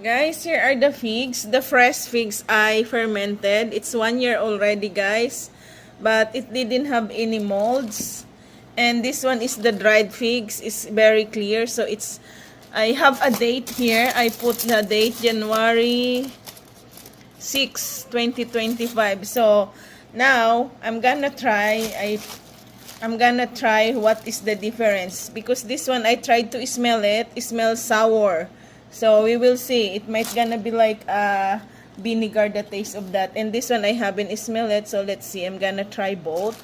Guys, here are the figs. The fresh figs I fermented. It's 1 year already, guys. But it didn't have any molds. And this one is the dried figs. It's very clear. So I have a date here. I put the date January 6, 2025. So now I'm gonna try. I'm gonna try what is the difference. Because this one I tried to smell it. It smells sour. So we will see. It might gonna be like vinegar, the taste of that. And this one I haven't smelled it. So let's see. I'm gonna try both.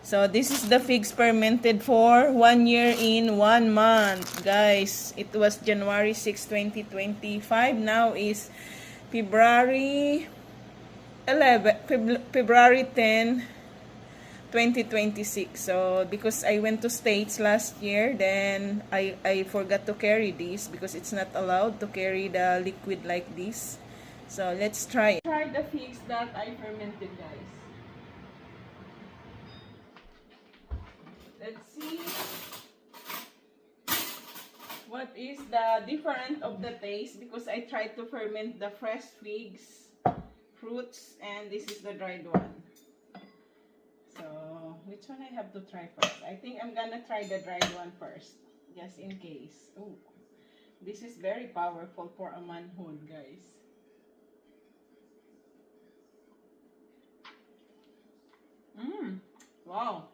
So this is the figs fermented for 1 year in 1 month. Guys, it was January 6, 2025. Now is February 10, 2026. So because I went to States last year, then I forgot to carry this because it's not allowed to carry the liquid like this. So let's try it. Try the figs that I fermented, guys. Let's see what is the difference of the taste, because I tried to ferment the fresh figs fruits and this is the dried one. So which one I have to try first? I think I'm gonna try the dried one first, just in case. Oh, this is very powerful for a manhood, guys. Wow.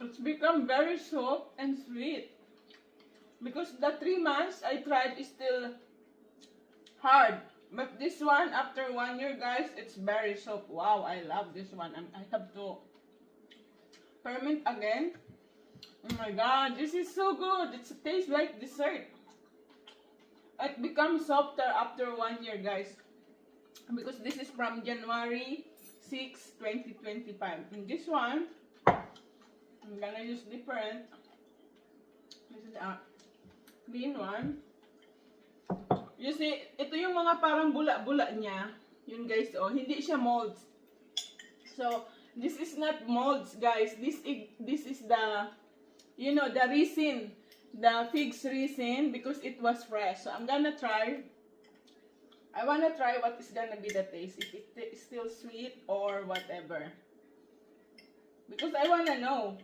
It's become very soft and sweet. Because the 3 months I tried is still hard. But this one, after 1 year, guys, it's very soft. Wow, I love this one. I have to ferment again. Oh my god, this is so good. It tastes like dessert. It becomes softer after 1 year, guys. Because this is from January 6, 2025. And this one, I'm gonna use different. This is a clean one. You see, ito yung mga parang bula-bula niya. Yun, guys, oh, hindi siya molds. So, this is not molds, guys. This is the, you know, the resin. The figs resin, because it was fresh. So, I'm gonna try. I wanna try what is gonna be the taste. If it is still sweet or whatever. Because I wanna know.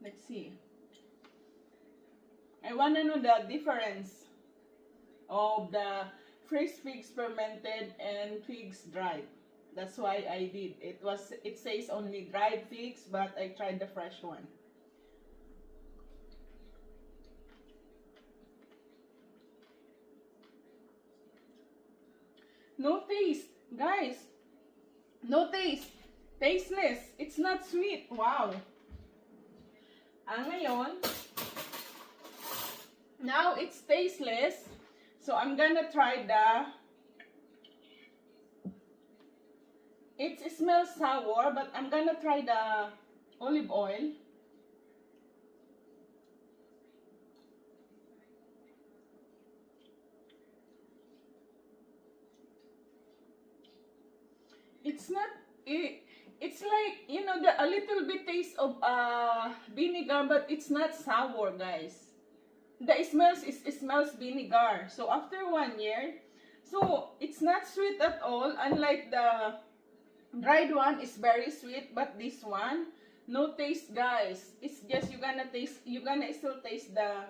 Let's see. I wanna know the difference of the fresh figs fermented and figs dried. That's why I did. It says only dried figs, but I tried the fresh one. No taste, guys. No taste. Tasteless. It's not sweet. Wow. Ngayon, now it's tasteless. So I'm gonna try it smells sour, but I'm gonna try the olive oil. It's not, it's like, you know, a little bit taste of vinegar, but it's not sour, guys. It smells vinegar. So after 1 year, so it's not sweet at all. Unlike the dried one is very sweet, but this one, no taste, guys. It's just you're gonna still taste the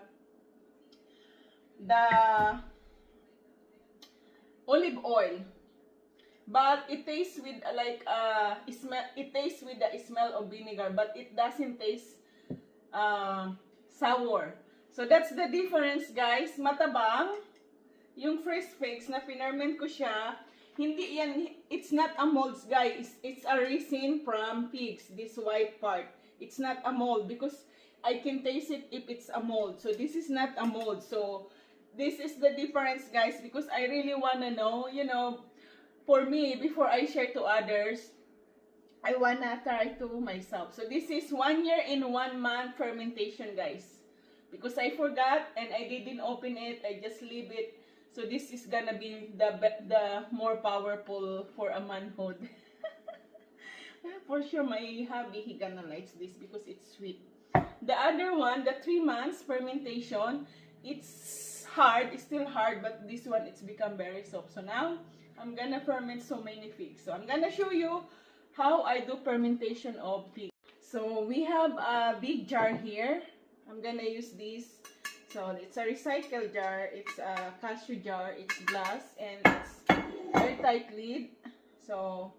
olive oil. But it tastes with it tastes with the smell of vinegar, but it doesn't taste sour. So that's the difference, guys. Matabang yung fresh figs na pinerment ko siya. Hindi yan, it's not a molds, guys. It's a resin from pigs, this white part. It's not a mold because I can taste it if it's a mold. So this is not a mold. So this is the difference, guys, because I really wanna know, you know, for me, before I share to others, I wanna try to myself. So this is 1 year in 1 month fermentation, guys. Because I forgot and I didn't open it, I just leave it. So this is gonna be the more powerful for a manhood. For sure, my hubby, he gonna likes this because it's sweet. The other one, the 3 months fermentation, it's hard, it's still hard, but this one, it's become very soft. So now, I'm gonna ferment so many figs. So I'm gonna show you how I do fermentation of figs. So we have a big jar here. I'm gonna use this. So it's a recycled jar, it's a cashew jar, it's glass, and it's very tight lid. So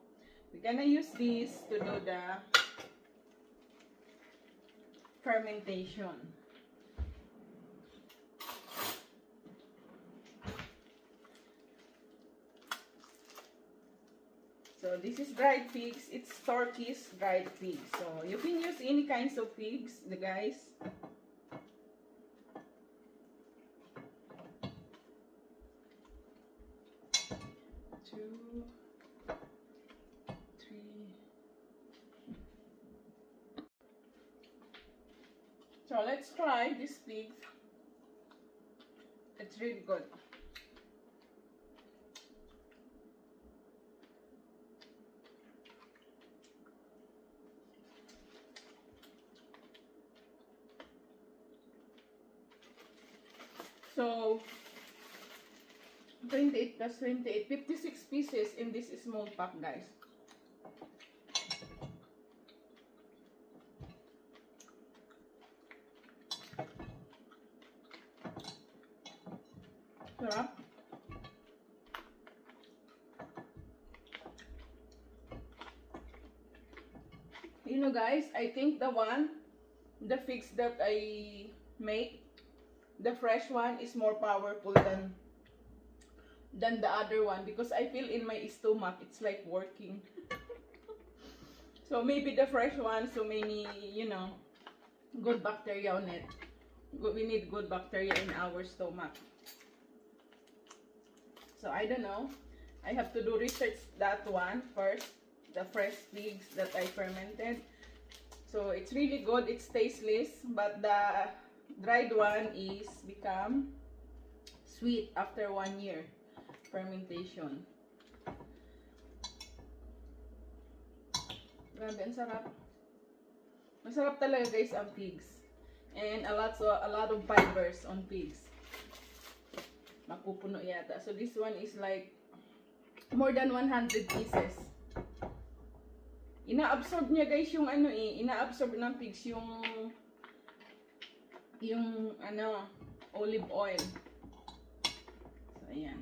we're gonna use this to do the fermentation. So this is dried figs. It's Turkish dried figs. So you can use any kinds of figs, the guys. 2, 3. So let's try this fig. It's really good. So 28 plus 28, 56 pieces in this small pack, guys. Sarap. You know, guys, I think the figs that I make, the fresh one is more powerful than the other one, because I feel in my stomach it's like working. So maybe the fresh one, so many, you know, good bacteria on it. We need good bacteria in our stomach. So I don't know. I have to do research that one first, the fresh figs that I fermented. So it's really good. It's tasteless, but the dried one is become sweet after 1 year fermentation. Grabe, ang sarap. Masarap talaga, guys, ang figs. And a lot of fibers on figs. Mapupuno yata. So this one is like more than 100 pieces. Ina-absorb niya, guys, yung ano ina-absorb ng figs yung ano, olive oil. So ayan.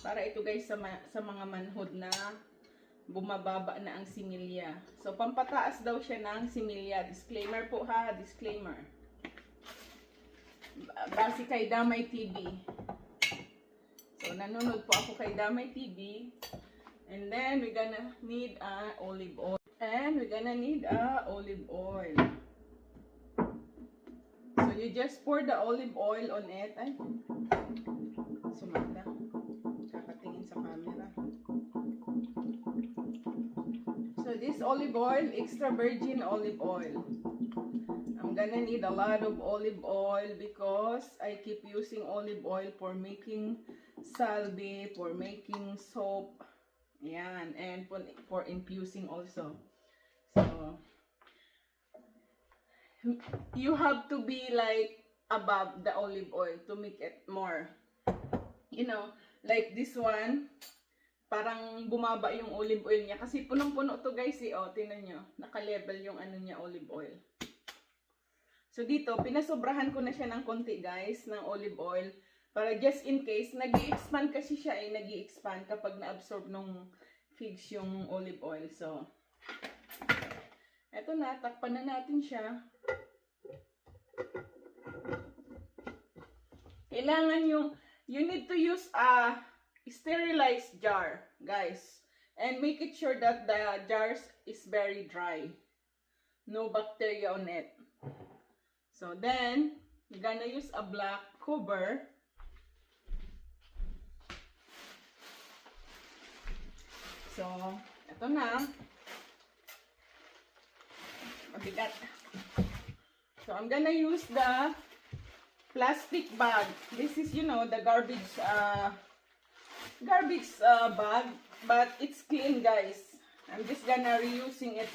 Para ito, guys, sa mga manhod na bumababa na ang similya. So pampataas daw siya ng similya. Disclaimer po, ha, disclaimer. Base kay Damay TV. So nanonood po ako kay Damay TV. And then we're gonna need olive oil. And we're gonna need olive oil. So you just pour the olive oil on it. Ay, sumanda. Kakatingin sa camera. So this olive oil, extra virgin olive oil. I'm gonna need a lot of olive oil because I keep using olive oil for making salve, for making soap. Yan, and for infusing also. So you have to be like above the olive oil to make it more, you know, like this one, parang bumaba yung olive oil niya kasi punong-puno to, guys, oh, tingnan nyo, naka-level yung ano niya, olive oil. So dito, pinasobrahan ko na siya ng konti, guys, ng olive oil. Para just in case, nag-i-expand kasi siya, nag-i-expand kapag na-absorb nung figs yung olive oil. So, eto na, takpan na natin siya. Kailangan you need to use a sterilized jar, guys. And make it sure that the jars is very dry. No bacteria on it. So then, you're gonna use a black cover. So, ito na. Mabigat. So, I'm gonna use the plastic bag. This is, you know, the garbage bag, but it's clean, guys. I'm just gonna reusing it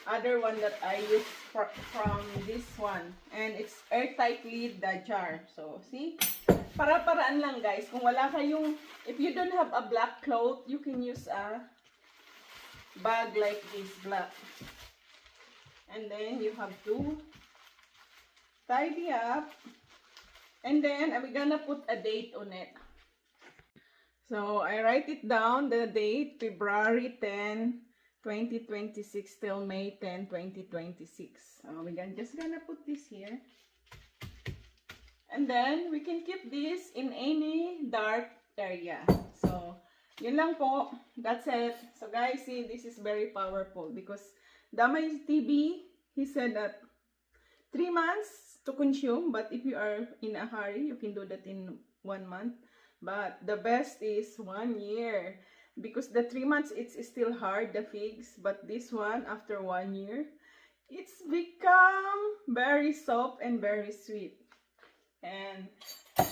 other one that I use from this one. And it's airtight lid the jar. So, see? Para-paraan lang guys. Kung wala kayong, if you don't have a black cloth, you can use a bag like this, black. And then you have to tidy up. And then we're gonna put a date on it. So I write it down, the date, February 10, 2026 till May 10, 2026. So we're just gonna put this here. And then we can keep this in any dark area. So yun lang po. That's it. So guys, see, this is very powerful because Damay TV, he said that 3 months to consume, but if you are in a hurry, you can do that in 1 month. But the best is 1 year. Because the 3 months, it's still hard, the figs. But this one, after 1 year, it's become very soft and very sweet. And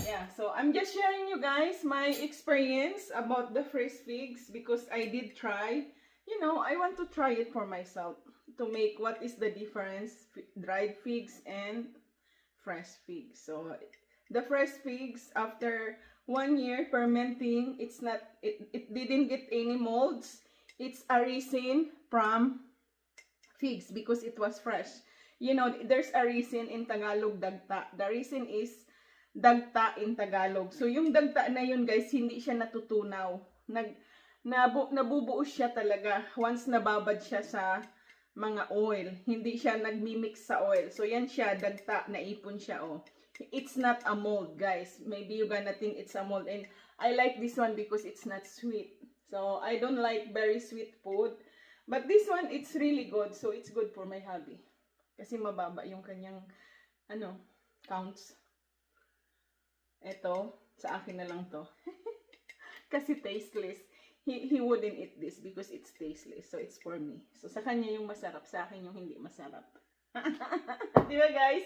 yeah, so I'm just sharing you guys my experience about the fresh figs. Because I did try. You know, I want to try it for myself. To make what is the difference, dried figs and fresh figs. So the fresh figs, after 1 year fermenting, it didn't get any molds. It's a resin from figs because it was fresh. You know, there's a resin in Tagalog, dagta. The resin is dagta in Tagalog. So yung dagta na yun guys, hindi siya natutunaw. Nabubuo siya talaga once nababad siya sa mga oil. Hindi siya nagmimix sa oil. So yan siya, dagta, naipon siya, oh. It's not a mold, guys. Maybe you're gonna think it's a mold. And I like this one because it's not sweet. So I don't like very sweet food. But this one, it's really good. So it's good for my hubby. Kasi mababa yung kanyang, counts. Ito, sa akin na lang to. Kasi tasteless. He wouldn't eat this because it's tasteless. So, it's for me. So, sa kanya yung masarap. Sa akin yung hindi masarap. Di ba, guys?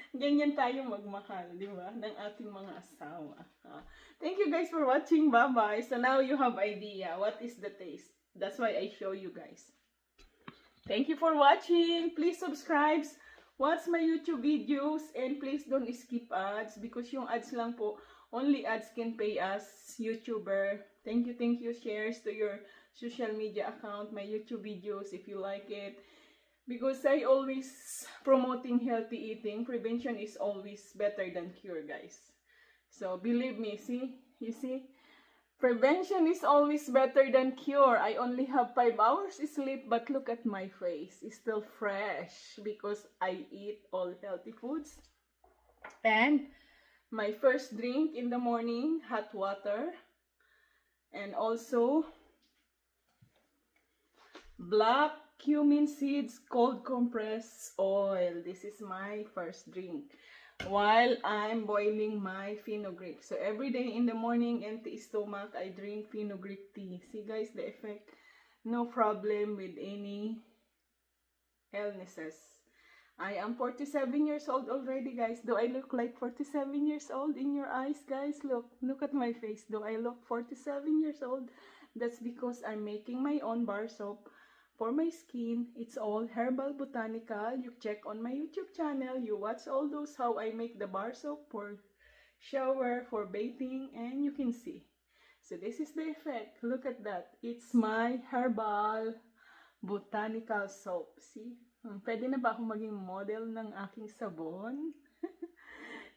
Ganyan tayo magmahal, di ba? Ng ating mga asawa. Thank you, guys, for watching. Bye-bye. So, now you have idea. What is the taste? That's why I show you, guys. Thank you for watching. Please subscribe. Watch my YouTube videos. And please don't skip ads. Because yung ads lang po, only ads can pay us, YouTuber. Thank you. Shares to your social media account, my YouTube videos if you like it. Because I always promoting healthy eating. Prevention is always better than cure, guys. So believe me, see? You see? Prevention is always better than cure. I only have 5 hours sleep, but look at my face. It's still fresh because I eat all healthy foods. And my first drink in the morning, hot water. And also, black cumin seeds cold compressed oil. This is my first drink. While I'm boiling my fenugreek. So, every day in the morning, empty stomach, I drink fenugreek tea. See guys, the effect. No problem with any illnesses. I am 47 years old already, guys. Do I look like 47 years old in your eyes, guys? Look at my face. Do I look 47 years old? That's because I'm making my own bar soap for my skin. It's all herbal botanical. You check on my YouTube channel. You watch all those how I make the bar soap for shower, for bathing, and you can see. So this is the effect. Look at that. It's my herbal botanical soap. See? Pwede na ba akong maging model ng aking sabon?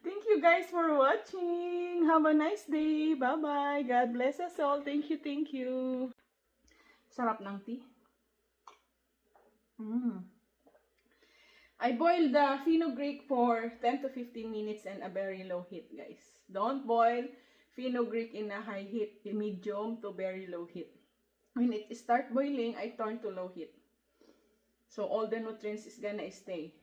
Thank you guys for watching. Have a nice day. Bye-bye. God bless us all. Thank you. Sarap ng tea. I boiled the fenugreek for 10 to 15 minutes and a very low heat, guys. Don't boil fenugreek in a high heat, medium to very low heat. When it start boiling, I turn to low heat. So all the nutrients is gonna stay.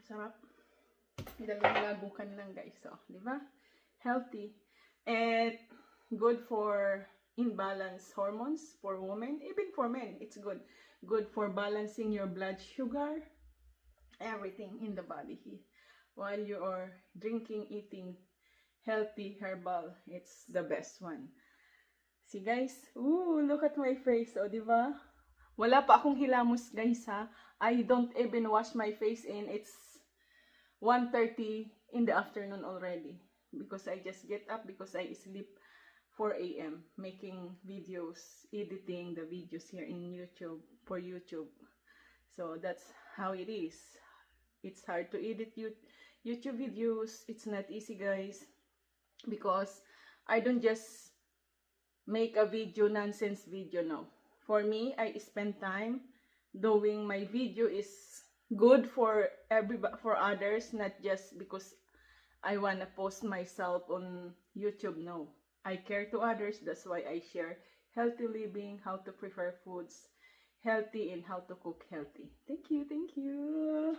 Sarap. Dalawang labukan lang, guys. So, di ba? Healthy. And good for imbalance hormones for women. Even for men, it's good. Good for balancing your blood sugar. Everything in the body. While you are drinking, eating healthy herbal, it's the best one. See guys, ooh, look at my face, oh, di ba? Wala pa akong hilamos guys ha. I don't even wash my face and it's 1:30 in the afternoon already. Because I just get up because I sleep 4 a.m. making videos, editing the videos here in YouTube, for YouTube. So that's how it is. It's hard to edit YouTube videos. It's not easy guys. Because I don't just make a video, nonsense video, no. For me, I spend time doing my video is good for for others, not just because I wanna post myself on YouTube, no. I care to others, that's why I share healthy living, how to prepare foods healthy and how to cook healthy. Thank you, thank you.